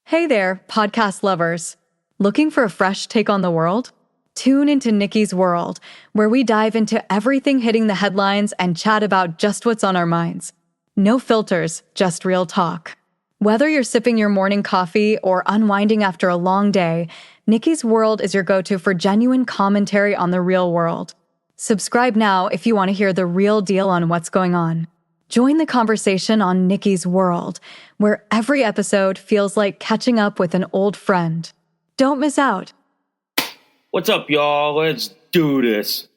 Hey there, podcast lovers. Looking for a fresh take on the world? Tune into Nikki's World, where we dive into everything hitting the headlines and chat about just what's on our minds. No filters, just real talk. Whether you're sipping your morning coffee or unwinding after a long day, Nikki's World is your go-to for genuine commentary on the real world. Subscribe now if you want to hear the real deal on what's going on. Join the conversation on Nikki's World, where every episode feels like catching up with an old friend. Don't miss out. What's up, y'all? Let's do this.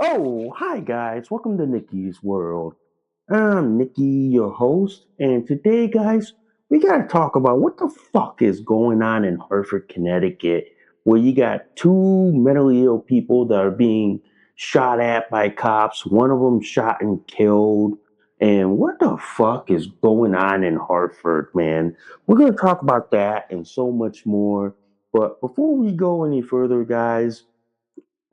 Oh, hi guys, welcome to Nikki's World. I'm Nikki, your host, and today, guys, we gotta talk about what the fuck is going on in Hartford, Connecticut, where you got two mentally ill people that are being shot at by cops, one of them shot and killed. And what the fuck is going on in Hartford, man? We're gonna talk about that and so much more. But before we go any further, guys,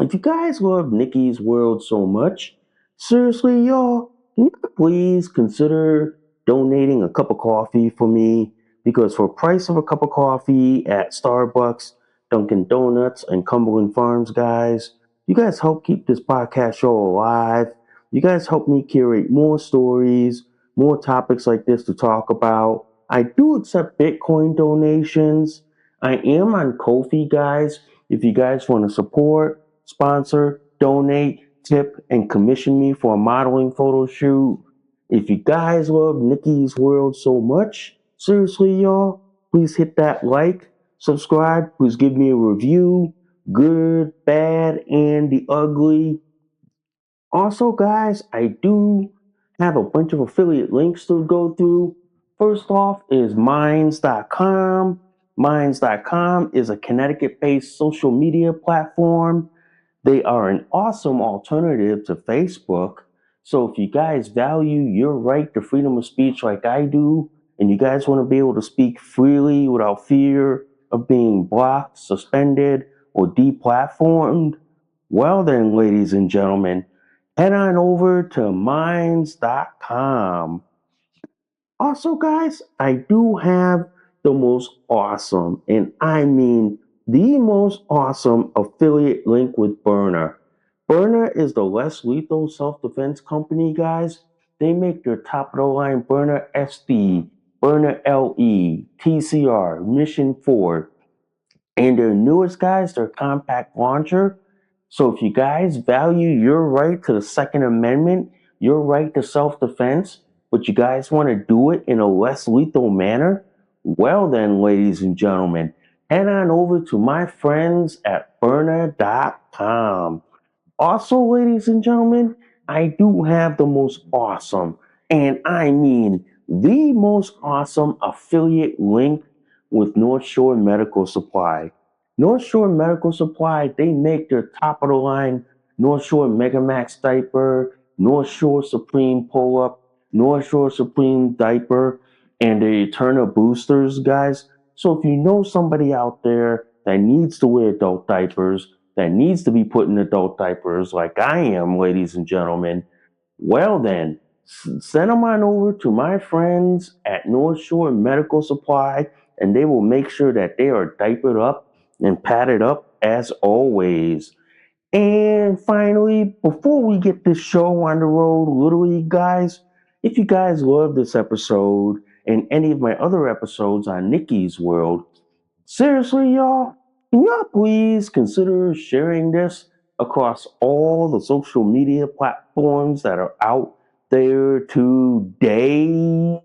if you guys love Nikki's World so much, seriously, y'all, can you please consider donating a cup of coffee for me? Because for a price of a cup of coffee at Starbucks, Dunkin' Donuts, and Cumberland Farms, guys, you guys help keep this podcast show alive. You guys help me curate more stories, more topics like this to talk about. I do accept Bitcoin donations. I am on Ko-fi, guys, if you guys want to support, sponsor, donate, tip, and commission me for a modeling photo shoot. If you guys love Nikki's World so much, seriously, y'all, please hit that like, subscribe, please give me a review, good, bad, and the ugly. Also, guys, I do have a bunch of affiliate links to go through. First off is Minds.com. Minds.com is a Connecticut-based social media platform. They are an awesome alternative to Facebook. So if you guys value your right to freedom of speech like I do, and you guys want to be able to speak freely without fear of being blocked, suspended, or deplatformed, well then, ladies and gentlemen, head on over to minds.com. Also, guys, I do have the most awesome, and I mean the most awesome affiliate link with Byrna. Byrna is the less lethal self-defense company, guys. They make their top-of-the-line Byrna SD, Byrna LE, TCR, Mission 4, and their newest, guys, their compact launcher. So if you guys value your right to the Second Amendment, your right to self-defense, but you guys want to do it in a less lethal manner, well then, ladies and gentlemen, head on over to my friends at Byrna.com. Also, ladies and gentlemen, I do have the most awesome, and I mean the most awesome affiliate link with North Shore Medical Supply. North Shore Medical Supply, they make their top of the line North Shore Megamax diaper, North Shore Supreme pull-up, North Shore Supreme diaper, and the eternal boosters, guys. So if you know somebody out there that needs to wear adult diapers, that needs to be put in adult diapers, like I am, ladies and gentlemen, well then, send them on over to my friends at North Shore Medical Supply, and they will make sure that they are diapered up and padded up as always. And finally, before we get this show on the road, literally, guys, if you guys love this episode and any of my other episodes on Nikki's World, seriously, y'all, can y'all please consider sharing this across all the social media platforms that are out there today?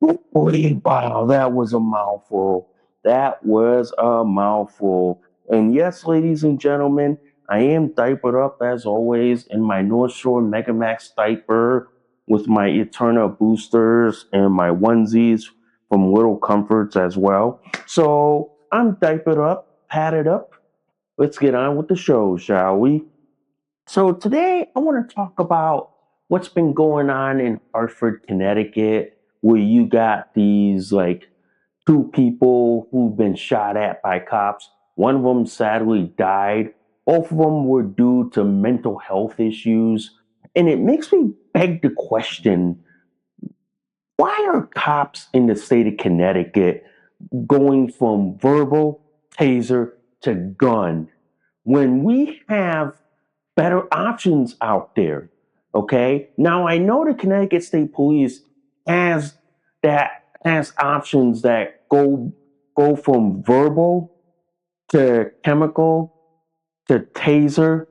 Boy, wow, that was a mouthful. That was a mouthful. And yes, ladies and gentlemen, I am diapered up as always in my North Shore Megamax diaper with my Eterna boosters and my onesies from Little Comforts as well. So I'm diapered up, padded up. Let's get on with the show, shall we? So today I want to talk about what's been going on in Hartford, Connecticut, where you got these like two people who've been shot at by cops. One of them sadly died. Both of them were due to mental health issues. And it makes me beg the question, why are cops in the state of Connecticut going from verbal taser to gun when we have better options out there? Okay. Now I know the Connecticut State Police has has options that go from verbal to chemical to taser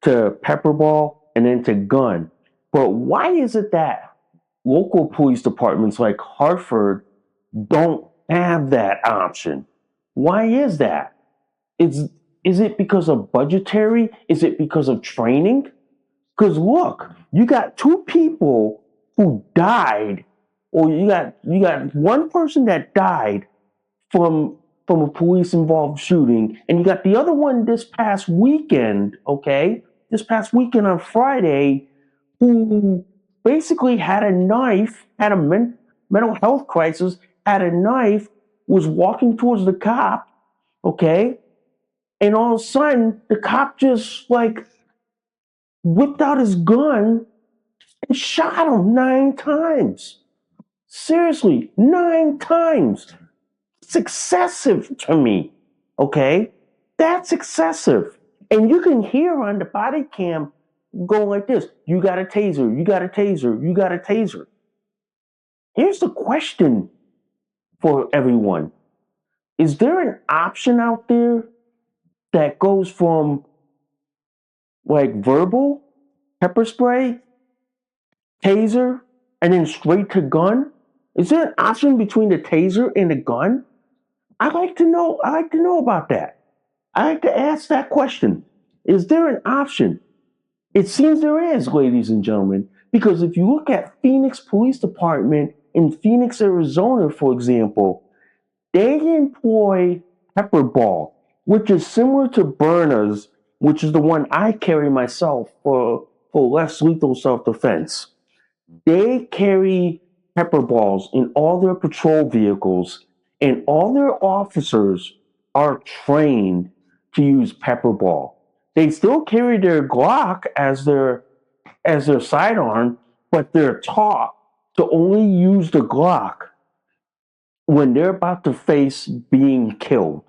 to pepperball and then to gun. But why is it that local police departments like Hartford don't have that option? Why is that? Is it because of budgetary? Is it because of training? Because look, you got two people who died, or you got one person that died from a police involved shooting, and you got the other one this past weekend. Okay, this past weekend on Friday, who basically had a knife, had a mental health crisis, had a knife, was walking towards the cop. Okay, and all of a sudden the cop just like whipped out his gun and shot him 9 times. Seriously, 9 times. It's excessive to me. Okay? That's excessive. And you can hear on the body cam going like this: you got a taser, you got a taser, you got a taser. Here's the question for everyone: is there an option out there that goes from like verbal, pepper spray, taser, and then straight to gun? Is there an option between the taser and the gun? I'd like to know. I like to know about that. I like to ask that question. Is there an option? It seems there is, ladies and gentlemen, because if you look at Phoenix Police Department in Phoenix, Arizona, for example, they employ Pepperball, which is similar to Byrna's, which is the one I carry myself for less lethal self-defense. They carry pepper balls in all their patrol vehicles, and all their officers are trained to use pepper ball. They still carry their Glock as their sidearm, but they're taught to only use the Glock when they're about to face being killed.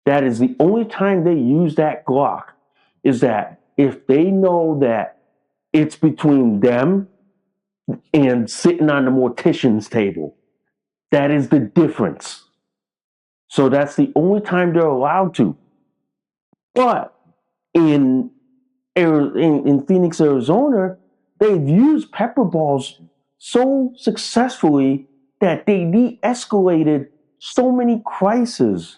That is the only time they use that Glock, is that if they know that it's between them and sitting on the mortician's table. That is the difference. So that's the only time they're allowed to. But in in Phoenix, Arizona, they've used pepper balls so successfully that they de-escalated so many crises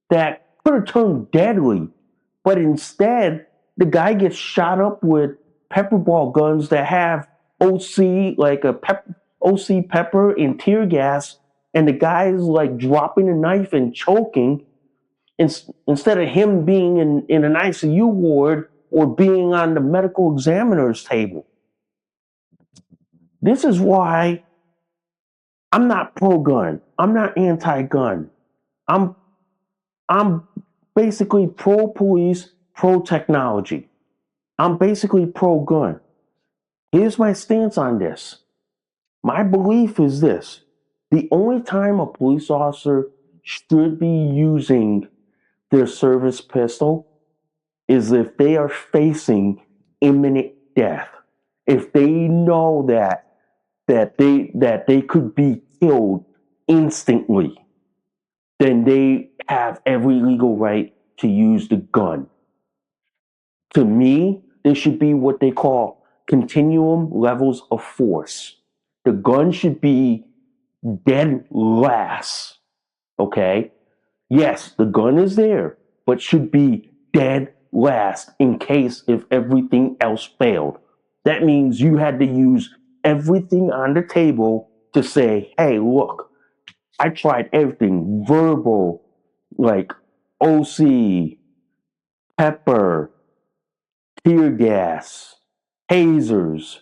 that could have turned deadly. But instead, the guy gets shot up with pepper ball guns that have OC, like OC pepper and tear gas, and the guy's like dropping a knife and choking instead of him being in an ICU ward or being on the medical examiner's table. This is why I'm not pro-gun. I'm not anti-gun. I'm I'm basically pro-police, pro-technology. I'm basically pro-gun. Here's my stance on this. My belief is this: the only time a police officer should be using their service pistol is if they are facing imminent death. If they know that they could be killed instantly, then they have every legal right to use the gun. To me, there should be what they call continuum levels of force. The gun should be dead last. Okay? Yes, the gun is there, but should be dead last in case if everything else failed. That means you had to use everything on the table to say, hey, look, I tried everything verbal, like OC, pepper, tear gas, tasers,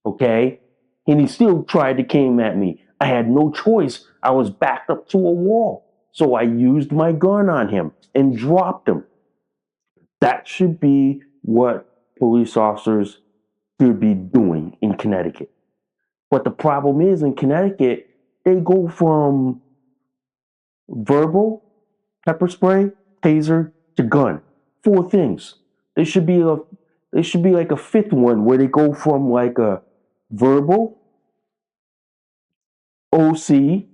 okay? And he still tried to came at me. I had no choice. I was backed up to a wall. So I used my gun on him and dropped him. That should be what police officers should be doing in Connecticut. But the problem is in Connecticut, they go from verbal, pepper spray, taser to gun. Four things. There should be a there should be like a fifth one where they go from like a verbal, OC, you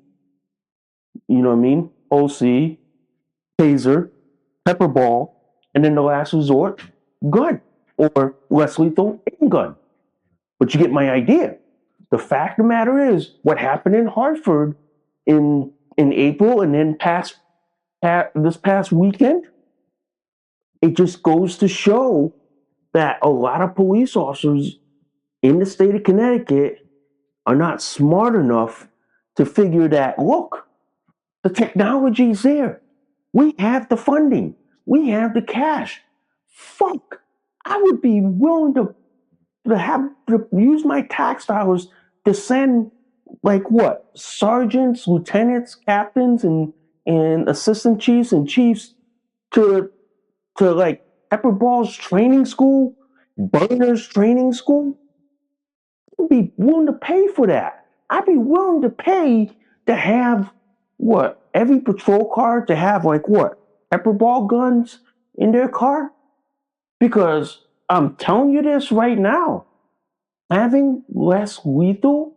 know what I mean? OC, taser, Pepperball, and then the last resort, gun or less lethal gun. But you get my idea. The fact of the matter is, what happened in Hartford in April and then this past weekend, it just goes to show that a lot of police officers in the state of Connecticut are not smart enough to figure that, look, the technology's there. We have the funding. We have the cash. Fuck. I would be willing to use my tax dollars to send like what? Sergeants, lieutenants, captains, and assistant chiefs and chiefs to like Pepperball's training school, Byrna's training school. I'd be willing to pay for that. I'd be willing to pay to have what? Every patrol car to have like what? Pepperball guns in their car? Because I'm telling you this right now, having less lethal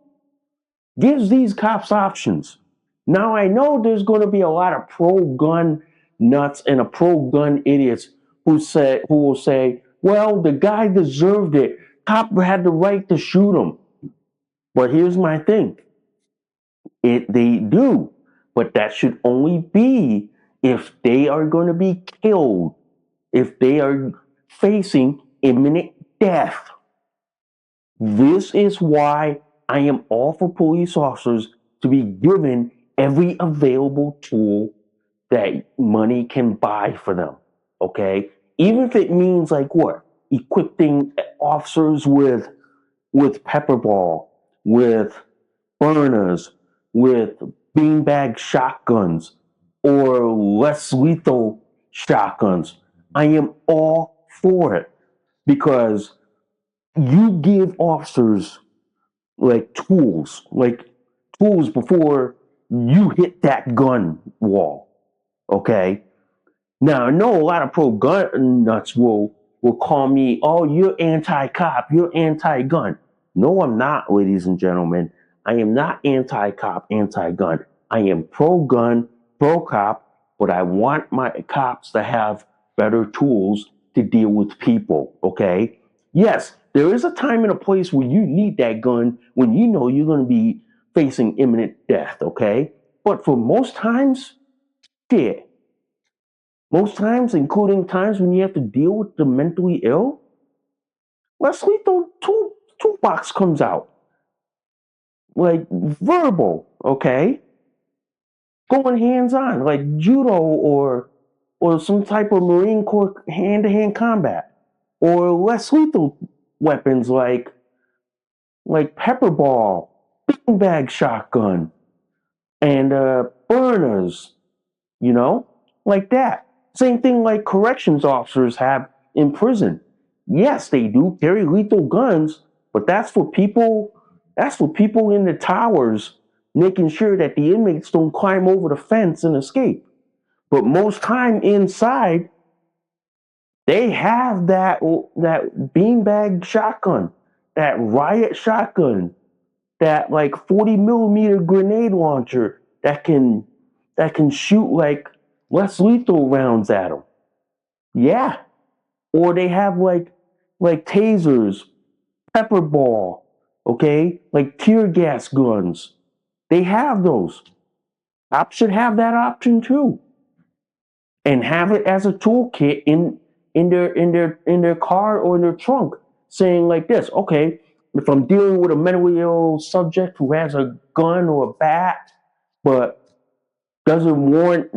gives these cops options. Now I know there's going to be a lot of pro-gun nuts and a pro-gun idiots who will say, "Well, the guy deserved it. Cop had the right to shoot him." But here's my thing: they do, but that should only be if they are going to be killed, if they are facing imminent death. This is why I am all for police officers to be given every available tool that money can buy for them. Okay? Even if it means like what? Equipping officers with Pepperball, with Byrnas, with beanbag shotguns, or less lethal shotguns. I am all for it because you give officers like tools before you hit that gun wall. Okay. Now I know a lot of pro gun nuts will call me, "Oh, you're anti-cop, you're anti-gun." No, I'm not, ladies and gentlemen. I am not anti-cop, anti-gun. I am pro-gun, pro-cop, but I want my cops to have better tools to deal with people. Okay. Yes, there is a time and a place where you need that gun when you know you're going to be facing imminent death, okay? But for most times, shit. Most times, including times when you have to deal with the mentally ill, less lethal toolbox comes out. Like verbal, okay? Going hands on, like judo or some type of Marine Corps hand to hand combat. Or less lethal weapons like Pepperball, beanbag shotgun, and burners, you know, like that. Same thing like corrections officers have in prison. Yes, they do carry lethal guns, but that's for people. That's for people in the towers, making sure that the inmates don't climb over the fence and escape. But most time inside, they have that beanbag shotgun, that riot shotgun, that like 40 millimeter grenade launcher that can shoot like less lethal rounds at them. Yeah, or they have like tasers, pepperball, okay, like tear gas guns. They have those. Cops should have that option too, and have it as a toolkit in their car or in their trunk, saying like this: okay, if I'm dealing with a mentally ill subject who has a gun or a bat, but doesn't warrant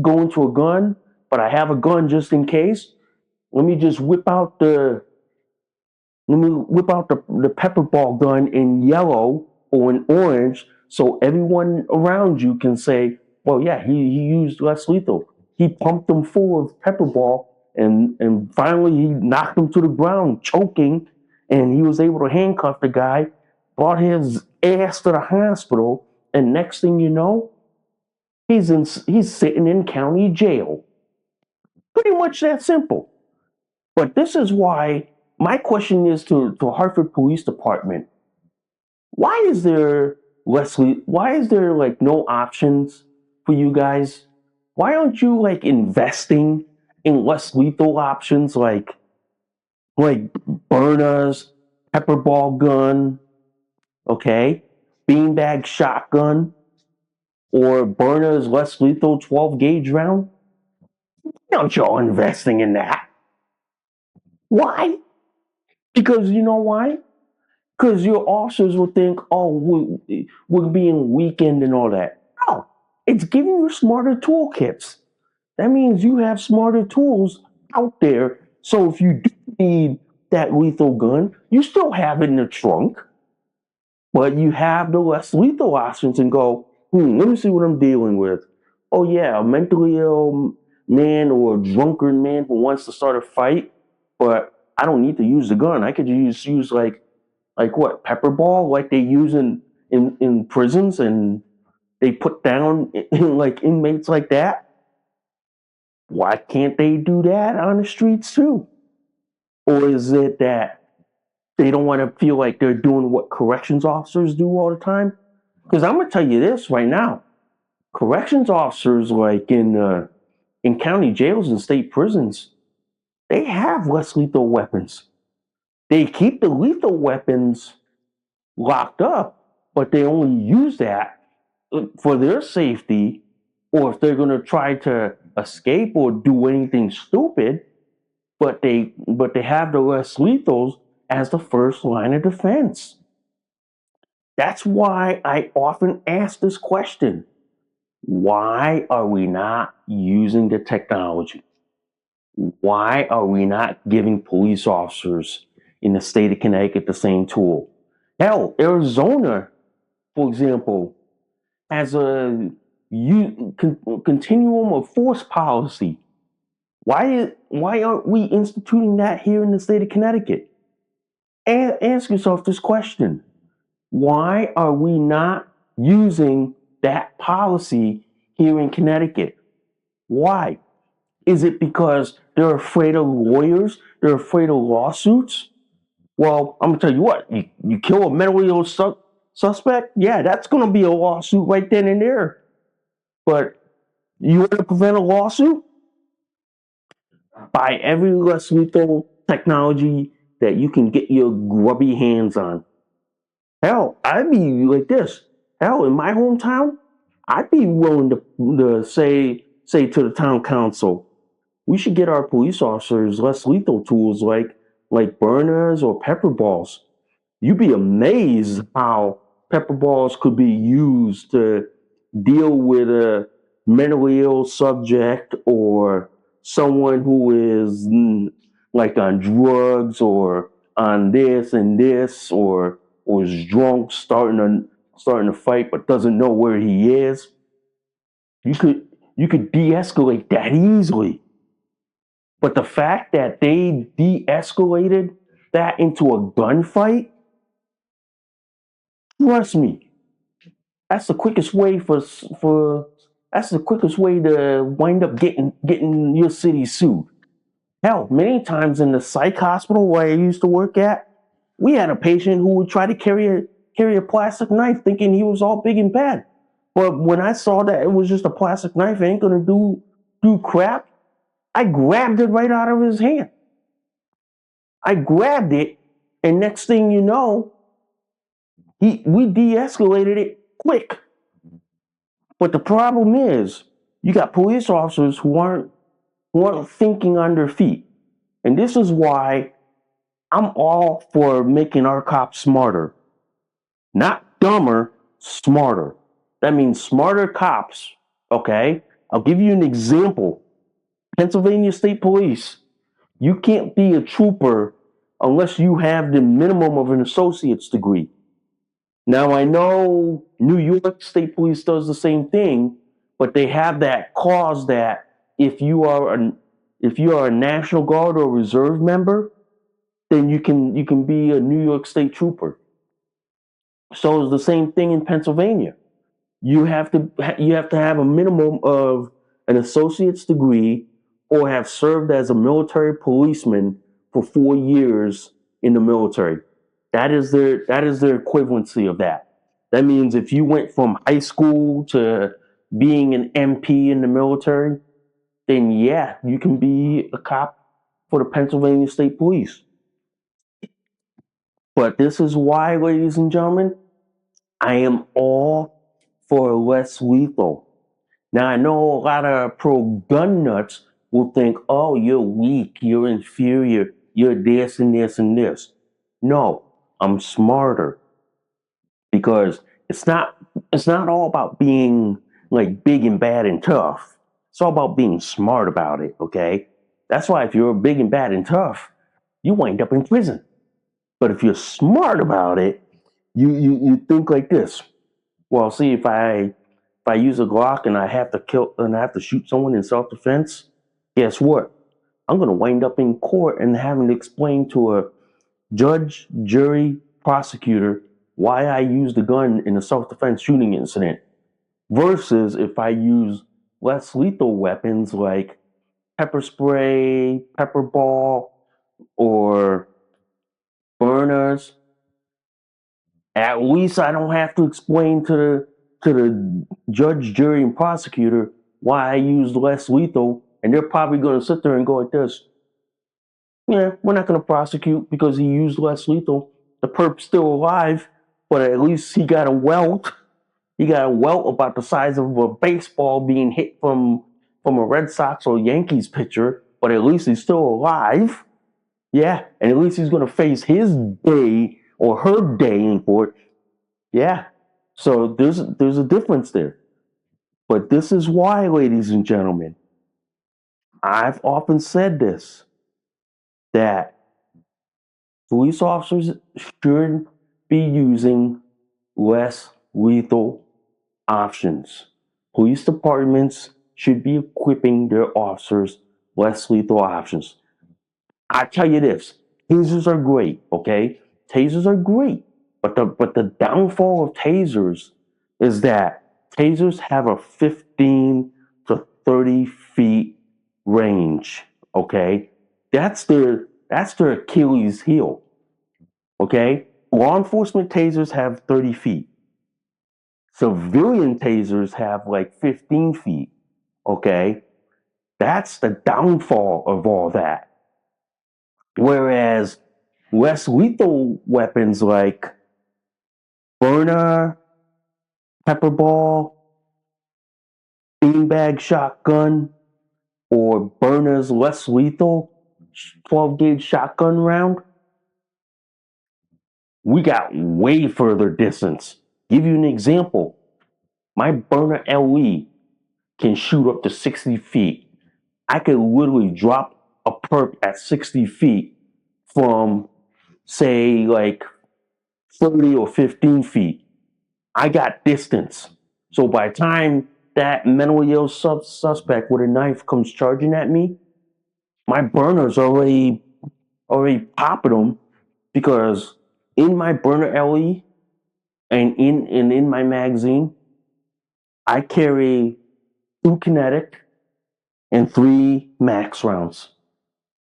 going to a gun, but I have a gun just in case. Let me just whip out the pepperball gun in yellow or in orange, so everyone around you can say, "Well, yeah, he used less lethal. He pumped them full of pepperball, and finally he knocked him to the ground, choking, and he was able to handcuff the guy, brought his ass to the hospital, and next thing you know, he's sitting in county jail. Pretty much that simple." But this is why my question is to Hartford Police Department. Why is there like no options for you guys? Why aren't you like investing in less lethal options like Byrna's pepperball gun, okay? Beanbag shotgun, or Byrna's less lethal 12 gauge round? Why aren't y'all investing in that? Why? Because you know why? Because your officers will think, oh, we're being weakened and all that. No, it's giving you smarter toolkits. That means you have smarter tools out there. So if you do need that lethal gun, you still have it in the trunk, but you have the less lethal options and go, let me see what I'm dealing with. Oh, yeah, a mentally ill man or a drunkard man who wants to start a fight, but I don't need to use the gun. I could use like what, pepperball, like they use in prisons, and they put down like inmates like that. Why can't they do that on the streets too? Or is it that they don't want to feel like they're doing what corrections officers do all the time? Because I'm gonna tell you this right now: corrections officers, like in county jails and state prisons, they have less lethal weapons. They keep the lethal weapons locked up, but they only use that for their safety, or if they're going to try to escape or do anything stupid. But they have the less lethals as the first line of defense. That's why I often ask this question: why are we not using the technology? Why are we not giving police officers in the state of Connecticut the same tool? Hell, Arizona, for example, has a continuum of force policy. Why aren't we instituting that here in the state of Connecticut? Ask yourself this question: why are we not using that policy here in Connecticut? Why? Is it because they're afraid of lawyers? They're afraid of lawsuits? Well, I'm gonna tell you what: you kill a mentally ill suspect, yeah, that's gonna be a lawsuit right then and there. But you want to prevent a lawsuit? Buy every less lethal technology that you can get your grubby hands on. Hell, I'd be like this. Hell, in my hometown, I'd be willing to say to the town council, we should get our police officers less lethal tools like burners or pepper balls. You'd be amazed how pepper balls could be used to deal with a mentally ill subject or someone who is like on drugs or on this and this, or is drunk, starting starting to fight but doesn't know where he is, you could de-escalate that easily. But the fact that they de-escalated that into a gunfight, trust me, that's the quickest way for that's the quickest way to wind up getting your city sued. Hell, many times in the psych hospital where I used to work at, we had a patient who would try to carry a plastic knife, thinking he was all big and bad. But when I saw that it was just a plastic knife, it ain't gonna do crap. I grabbed it right out of his hand. I grabbed it, and next thing you know, we de-escalated it quick. But the problem is, you got police officers who aren't thinking on their feet, and this is why I'm all for making our cops smarter, not dumber, smarter. That means smarter cops. Okay, I'll give you an example. Pennsylvania State Police. You can't be a trooper unless you have the minimum of an associate's degree. Now, I know New York State Police does the same thing, but they have that clause that if you are a National Guard or Reserve member, then you can be a New York State trooper. So it's the same thing in Pennsylvania. You have to have a minimum of an associate's degree or have served as a military policeman for 4 years in the military. That is their equivalency of that. That means if you went from high school to being an MP in the military, then yeah, you can be a cop for the Pennsylvania State Police. But this is why, ladies and gentlemen, I am all for less lethal. Now, I know a lot of pro gun nuts will think, oh, you're weak, you're inferior, you're this and this and this. No, I'm smarter because it's not all about being like big and bad and tough. It's all about being smart about it, okay? That's why if you're big and bad and tough, you wind up in prison. But if you're smart about it, you think like this. Well, see, if I use a Glock and I have to shoot someone in self defense, guess what? I'm gonna wind up in court and having to explain to a judge, jury, prosecutor why I used the gun in a self defense shooting incident. Versus if I use less lethal weapons like pepper spray, pepperball, or burners, at least I don't have to explain to the judge, jury, and prosecutor why I used less lethal, and they're probably going to sit there and go like this: "Yeah, we're not going to prosecute because he used less lethal. The perp's still alive, but at least he got a welt. He got a welt about the size of a baseball being hit from a Red Sox or Yankees pitcher, but at least he's still alive. Yeah, and at least he's going to face his day or her day in court. Yeah, so there's a difference there. But this is why, ladies and gentlemen, I've often said this, that police officers should be using less lethal options. Police departments should be equipping their officers less lethal options. I tell you this, tasers are great, okay? Tasers are great. But the downfall of tasers is that tasers have a 15 to 30 feet range, okay? That's their Achilles heel, okay? Law enforcement tasers have 30 feet. Civilian tasers have like 15 feet, okay? That's the downfall of all that. Whereas less lethal weapons like Byrna, Pepperball, beanbag shotgun, or Byrna's less lethal 12 gauge shotgun round, we got way further distance. Give you an example. My Byrna LE can shoot up to 60 feet. I could literally drop a perp at 60 feet from, say, like 30 or 15 feet. I got distance. So by the time that mentally ill suspect with a knife comes charging at me, my Byrna's already popping them, because in my Byrna LE and in my magazine, I carry 2 kinetic and 3 max rounds.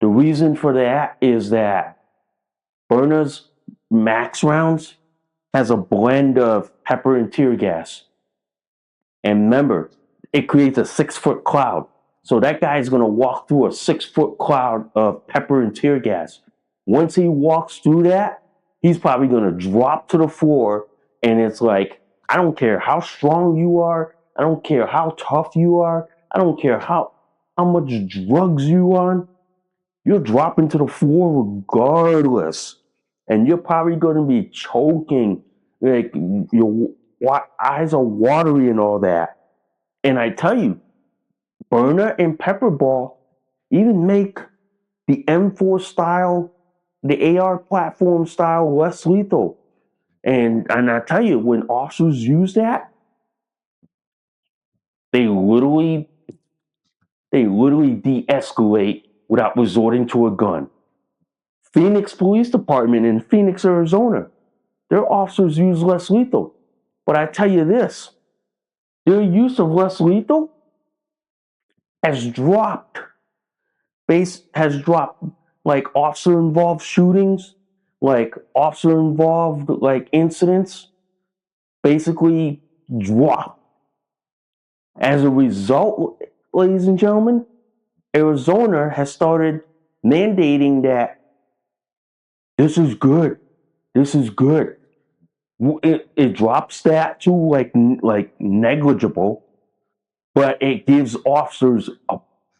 The reason for that is that Byrna's max rounds has a blend of pepper and tear gas. And remember, it creates a 6-foot cloud. So that guy's going to walk through a 6-foot cloud of pepper and tear gas. Once he walks through that, he's probably going to drop to the floor. And it's like, I don't care how strong you are. I don't care how tough you are. I don't care how much drugs you on. You're dropping to the floor regardless. And you're probably going to be choking. Like, your eyes are watery and all that. And I tell you, Byrna and Pepperball even make the M4 style, the AR platform style less lethal. And I tell you, when officers use that, they literally de-escalate without resorting to a gun. Phoenix Police Department in Phoenix, Arizona, their officers use less lethal. But I tell you this, their use of less lethal has dropped. Has dropped, like officer involved shootings, like officer involved like incidents, basically dropped. As a result, ladies and gentlemen, Arizona has started mandating that this is good. This is good. It drops that to like negligible, but it gives officers a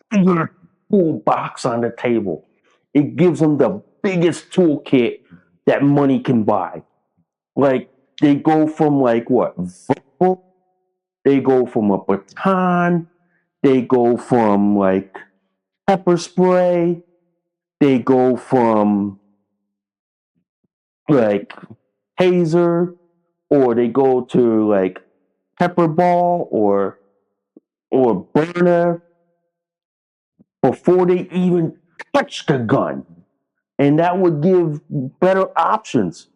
bigger toolbox on the table. It gives them the biggest toolkit that money can buy. Like, they go from like what? They go from a baton. They go from like pepper spray. They go from like taser, or they go to like Pepperball or Byrna before they even touch the gun. And that would give better options.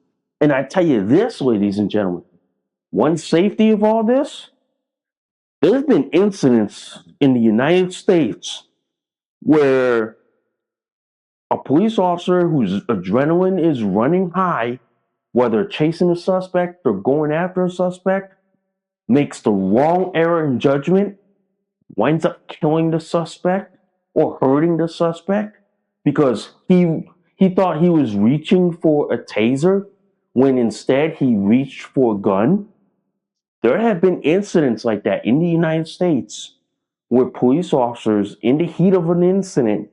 And I tell you this, ladies and gentlemen, one safety of all this, there's been incidents in the United States where a police officer whose adrenaline is running high, whether chasing a suspect or going after a suspect, makes the wrong error in judgment, winds up killing the suspect or hurting the suspect because he thought he was reaching for a taser when instead he reached for a gun. There have been incidents like that in the United States where police officers, in the heat of an incident,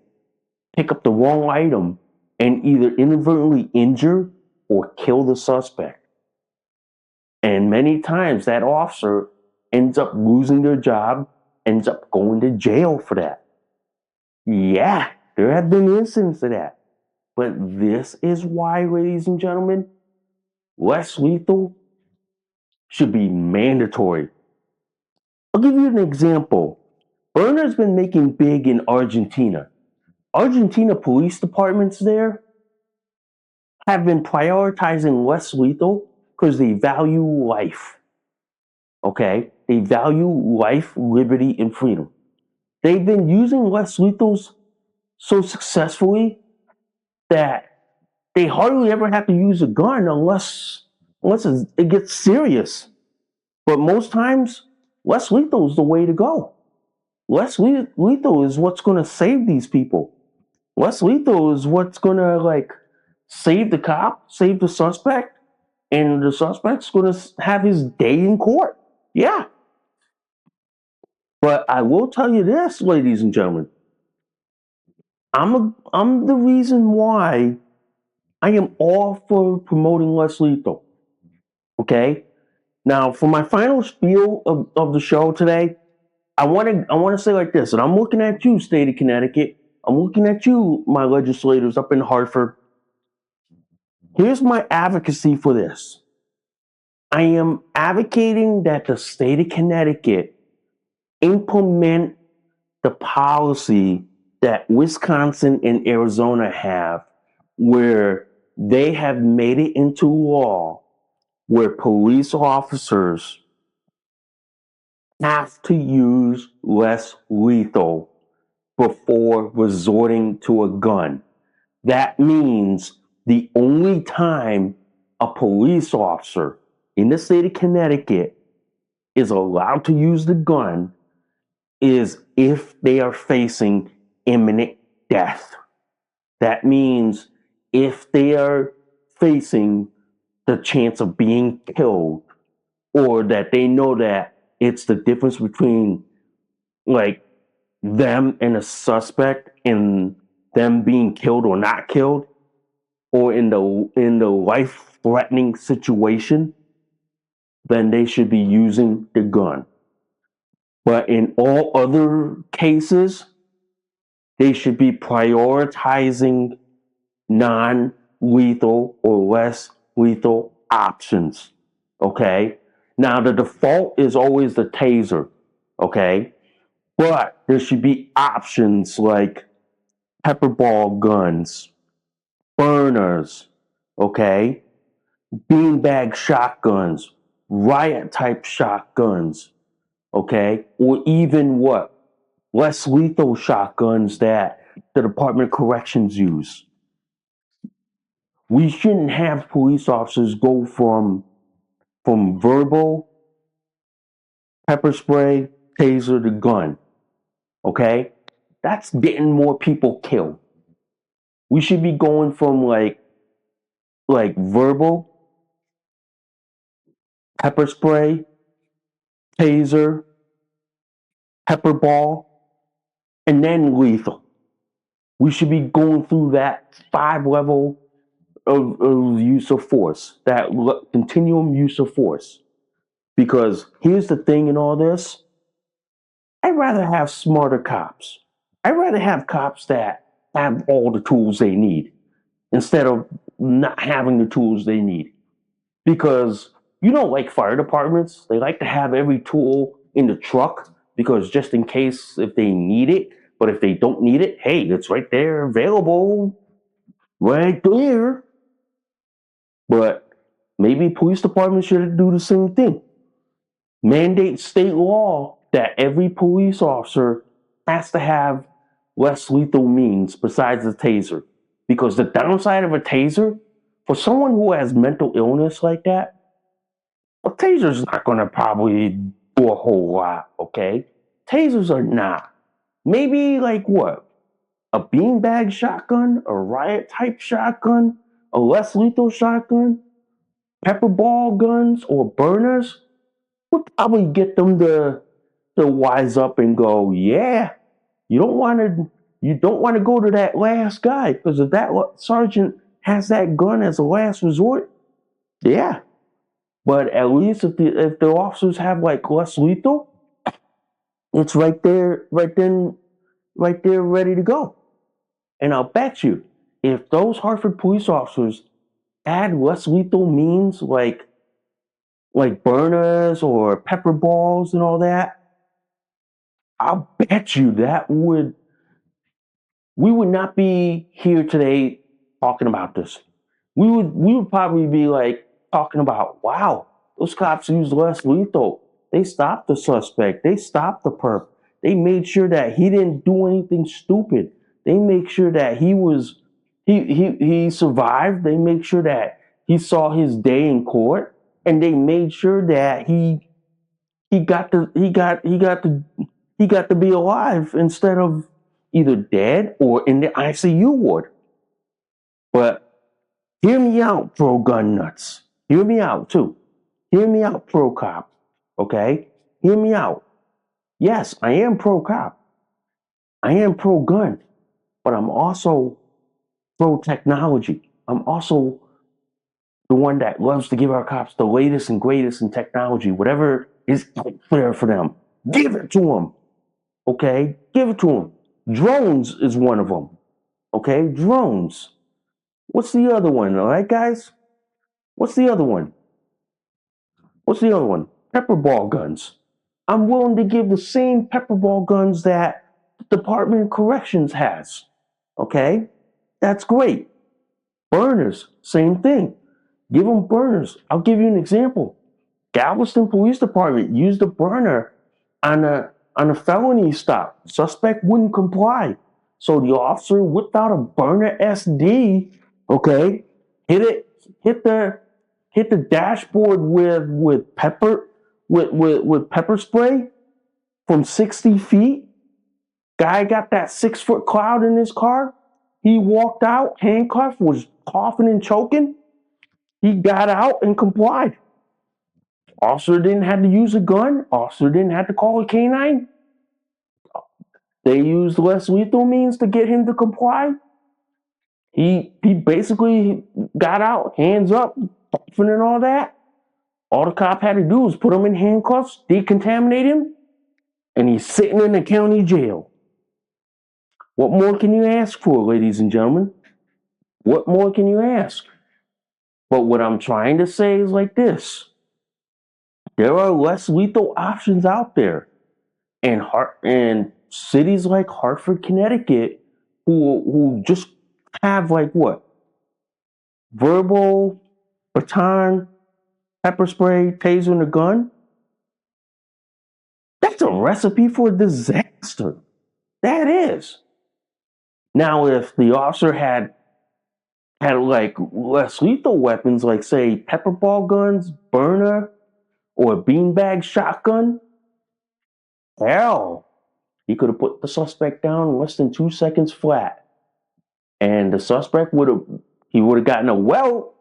pick up the wrong item and either inadvertently injure or kill the suspect. And many times that officer ends up losing their job, ends up going to jail for that. Yeah, there have been incidents of that. But this is why, ladies and gentlemen, less lethal should be mandatory. I'll give you an example. Byrna's been making big in Argentina. Argentina police departments there have been prioritizing less lethal because they value life. Okay? They value life, liberty, and freedom. They've been using less lethals so successfully that they hardly ever have to use a gun unless it gets serious. But most times, less lethal is the way to go. Less lethal is what's going to save these people. Less lethal is what's going to like save the cop, save the suspect, and the suspect's going to have his day in court. Yeah. But I will tell you this, ladies and gentlemen. I'm the reason why I am all for promoting less lethal. Okay? Now, for my final spiel of the show today, I want to say like this, and I'm looking at you, state of Connecticut. I'm looking at you, my legislators up in Hartford. Here's my advocacy for this. I am advocating that the state of Connecticut implement the policy that Wisconsin and Arizona have, where they have made it into law where police officers have to use less lethal before resorting to a gun. That means the only time a police officer in the state of Connecticut is allowed to use the gun is if they are facing imminent death. That means if they are facing the chance of being killed, or that they know that it's the difference between like them and a suspect and them being killed or not killed, or in the life threatening situation, then they should be using the gun. But in all other cases, they should be prioritizing non-lethal or less lethal options. Okay? Now the default is always the taser. Okay? But there should be options like pepperball guns, burners, okay? Beanbag shotguns, riot type shotguns, okay? Or even what? Less lethal shotguns that the Department of Corrections use. We shouldn't have police officers go from verbal, pepper spray, taser to gun, okay? That's getting more people killed. We should be going from like verbal, pepper spray, taser, pepperball, and then lethal. We should be going through that 5 level of use of force, that continuum use of force. Because here's the thing in all this, I'd rather have smarter cops. I'd rather have cops that have all the tools they need instead of not having the tools they need. Because like fire departments, they like to have every tool in the truck because just in case if they need it, but if they don't need it, hey, it's right there available, right there. But maybe police departments should do the same thing. Mandate state law that every police officer has to have less lethal means besides the taser. Because the downside of a taser, for someone who has mental illness like that, a taser's not going to probably do a whole lot, okay? Tasers are not. Maybe like what? A beanbag shotgun, a riot type shotgun, a less lethal shotgun, pepperball guns, or burners would probably get them to wise up and go, yeah, you don't want to go to that last guy because if that sergeant has that gun as a last resort, yeah. But at least if the officers have like less lethal, it's right there, right there, ready to go. And I'll bet you, if those Hartford police officers add less lethal means like burners or pepper balls and all that, I'll bet you we would not be here today talking about this. We would probably be like talking about, wow, those cops used less lethal. They stopped the suspect. They stopped the perp. They made sure that he didn't do anything stupid. They make sure that he survived. They make sure that he saw his day in court, and they made sure that he got to be alive instead of either dead or in the ICU ward. But hear me out, pro gun nuts. Hear me out too. Hear me out, pro cop. Okay? Hear me out. Yes, I am pro cop. I am pro gun. But I'm also pro technology. I'm also the one that loves to give our cops the latest and greatest in technology. Whatever is out there for them, give it to them. Okay? Give it to them. Drones is one of them. Okay? Drones. What's the other one? All right, guys? What's the other one? What's the other one? Pepperball guns. I'm willing to give the same pepperball guns that the Department of Corrections has. Okay? That's great. Burners, same thing. Give them burners. I'll give you an example. Galveston Police Department used a burner on a felony stop. Suspect wouldn't comply. So the officer whipped out a Byrna SD, okay, hit the dashboard with pepper spray from 60 feet. Guy got that 6-foot cloud in his car. He walked out, handcuffed, was coughing and choking. He got out and complied. Officer didn't have to use a gun. Officer didn't have to call a canine. They used less lethal means to get him to comply. He basically got out, hands up, coughing and all that. All the cop had to do was put him in handcuffs, decontaminate him, and he's sitting in the county jail. What more can you ask for, ladies and gentlemen? What more can you ask? But what I'm trying to say is like this. There are less lethal options out there. And cities like Hartford, Connecticut, who just have like what? Verbal, baton, pepper spray, taser, and a gun. That's a recipe for disaster. That is. Now, if the officer had like less lethal weapons, like say pepperball guns, Byrna, or a beanbag shotgun, hell, he could have put the suspect down in less than 2 seconds flat. And the suspect would have gotten a welt,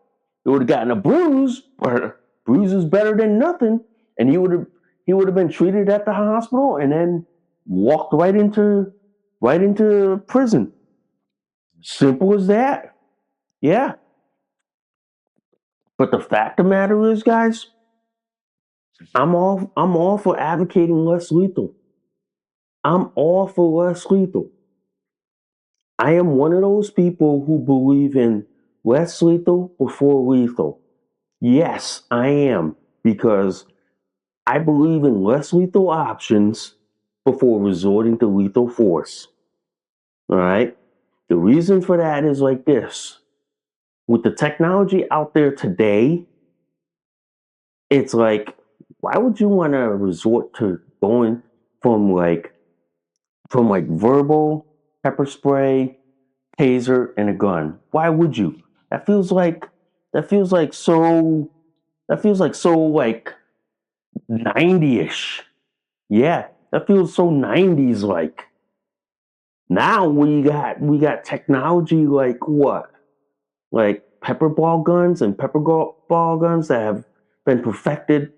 he would have gotten a bruise, but a bruise is better than nothing. And he would have been treated at the hospital and then walked right into prison. Simple as that. Yeah. But the fact of the matter is, guys, I'm all for advocating less lethal. I'm all for less lethal. I am one of those people who believe in less lethal before lethal. Yes, I am, because I believe in less lethal options before resorting to lethal force. All right? The reason for that is like this. With the technology out there today, it's like, why would you want to resort to going from verbal, pepper spray, taser, and a gun? Why would you? That feels like so 90ish. Yeah, that feels so 90s like. Now we got technology like what? Like pepperball guns and pepperball guns that have been perfected,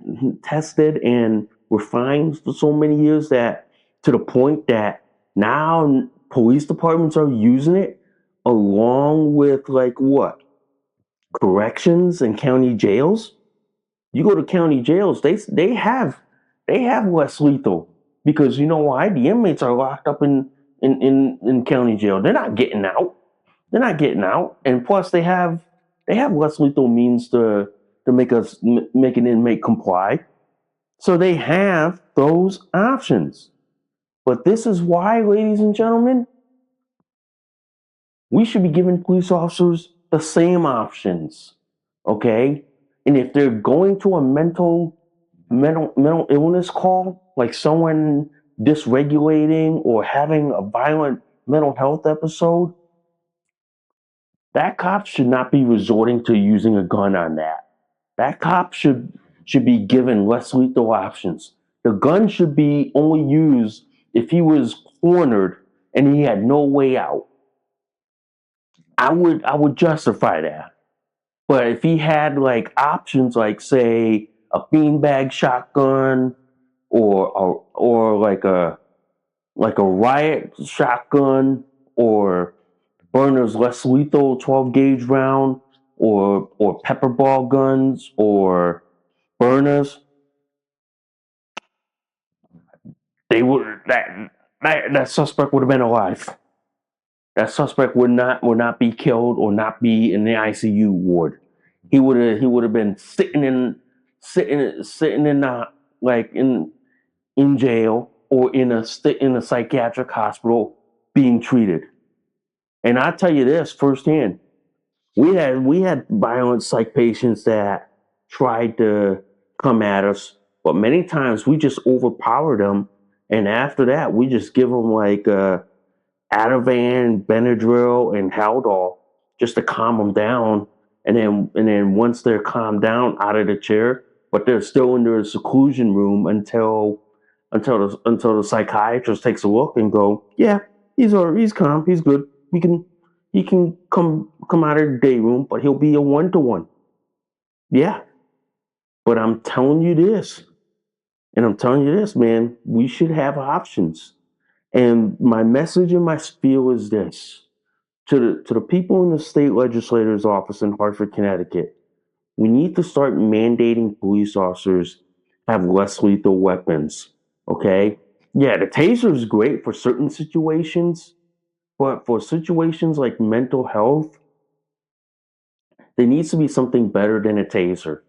tested, and refined for so many years that to the point that now police departments are using it along with like what? Corrections and county jails. You go to county jails, they have less lethal, because you know why? The inmates are locked up in county jail. They're not getting out. They're not getting out, and plus they have less lethal means to make an inmate comply. So they have those options. But this is why, ladies and gentlemen, we should be giving police officers the same options. Okay? And if they're going to a mental illness call, like someone dysregulating or having a violent mental health episode, that cop should not be resorting to using a gun on that. That cop should be given less lethal options. The gun should be only used if he was cornered and he had no way out. I would justify that. But if he had like options, like say a beanbag shotgun or like a riot shotgun, or Byrna's less lethal 12 gauge round, or pepperball guns, or Byrna's, they would that suspect would have been alive. That suspect would not be killed or not be in the ICU ward. He would have been sitting sitting in like in jail or in a psychiatric hospital being treated. And I tell you this firsthand, we had violent psych patients that tried to come at us, but many times we just overpowered them, and after that we just give them like Ativan, Benadryl, and Haldol just to calm them down. And then once they're calmed down out of the chair, but they're still in their seclusion room until the psychiatrist takes a look and go, yeah, he's calm, he's good. He can come out of the day room, but he'll be a 1-to-1. Yeah, but I'm telling you this, man. We should have options. And my message and my spiel is this: to the people in the state legislator's office in Hartford, Connecticut, we need to start mandating police officers have less lethal weapons. Okay? Yeah, the taser is great for certain situations, but for situations like mental health, there needs to be something better than a taser.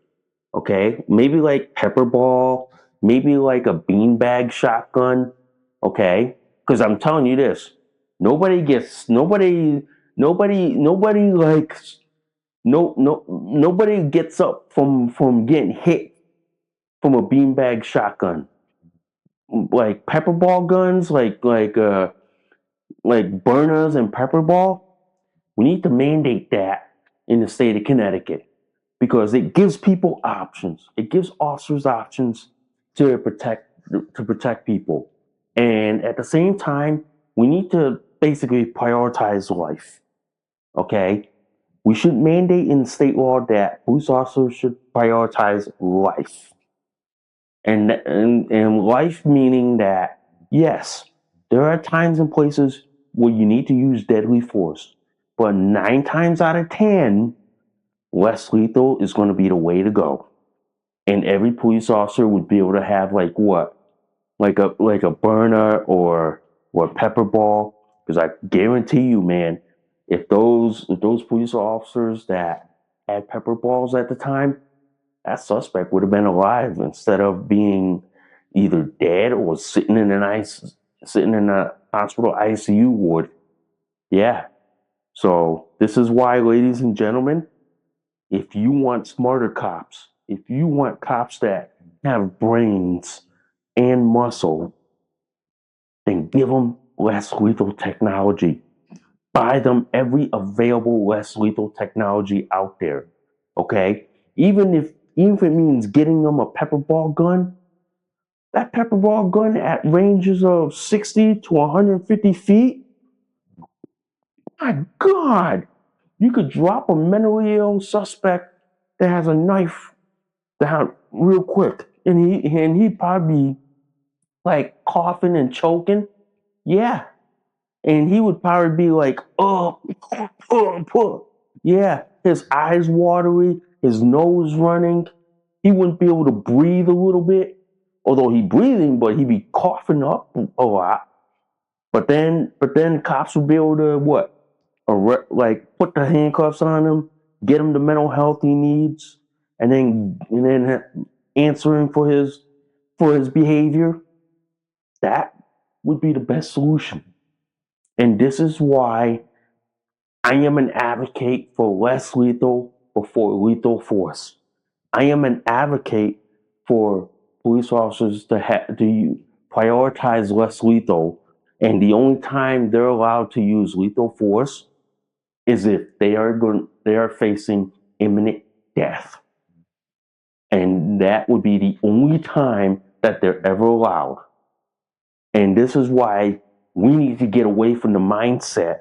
Okay? Maybe like Pepperball, maybe like a beanbag shotgun. Okay? Because I'm telling you this, nobody likes nobody gets up from getting hit from a beanbag shotgun. Like Pepperball guns, like Byrnas and Pepperball. We need to mandate that in the state of Connecticut because it gives people options. It gives officers options to protect people, and at the same time, we need to basically prioritize life. Okay, we should mandate in state law that police officers should prioritize life, and life meaning that yes, there are times and places where you need to use deadly force, but 9 times out of 10, less lethal is going to be the way to go. And every police officer would be able to have like what, like a Byrna or Pepperball, because I guarantee you, man, if those police officers that had Pepperballs at the time, that suspect would have been alive instead of being either dead or sitting in a hospital ICU ward. Yeah. So this is why, ladies and gentlemen, if you want smarter cops, if you want cops that have brains and muscle, then give them less lethal technology. Buy them every available less lethal technology out there. Okay? Even if it means getting them a pepperball gun, that pepperball gun at ranges of 60 to 150 feet, my God, you could drop a mentally ill suspect that has a knife down real quick, and he'd probably be like coughing and choking. Yeah, and he would probably be like, yeah, his eyes watery, his nose running. He wouldn't be able to breathe a little bit, although he's breathing, but he'd be coughing up a lot. But then cops would be able to what? Like put the handcuffs on him, get him the mental health he needs, and then answering for his behavior. That would be the best solution. And this is why I am an advocate for less lethal before lethal force. I am an advocate for police officers to prioritize less lethal, and the only time they're allowed to use lethal force is if they are facing imminent death, and that would be the only time that they're ever allowed. And this is why we need to get away from the mindset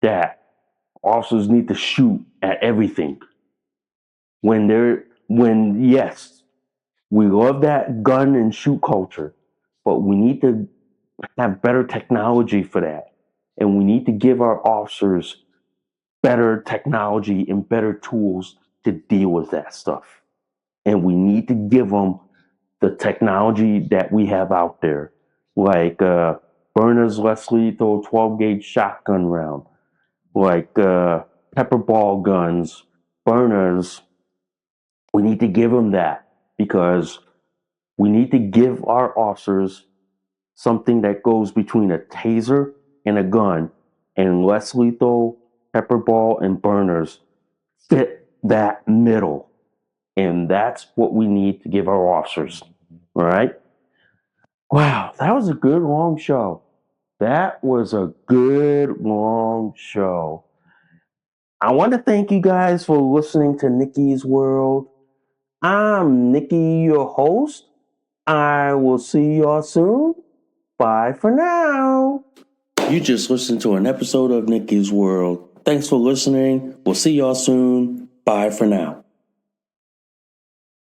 that officers need to shoot at everything. When yes, we love that gun and shoot culture, but we need to have better technology for that. And we need to give our officers better technology and better tools to deal with that stuff. And we need to give them the technology that we have out there, like Byrna's less lethal 12 gauge shotgun round, like pepper ball guns, Byrnas. We need to give them that. because we need to give our officers something that goes between a taser and a gun, and less lethal Pepperball and Byrnas fit that middle. And that's what we need to give our officers. All right? Wow, that was a good long show. That was a good long show. I want to thank you guys for listening to Nikki's World. I'm Nikki, your host. I will see y'all soon. Bye for now. You just listened to an episode of Nikki's World. Thanks for listening. We'll see y'all soon. Bye for now.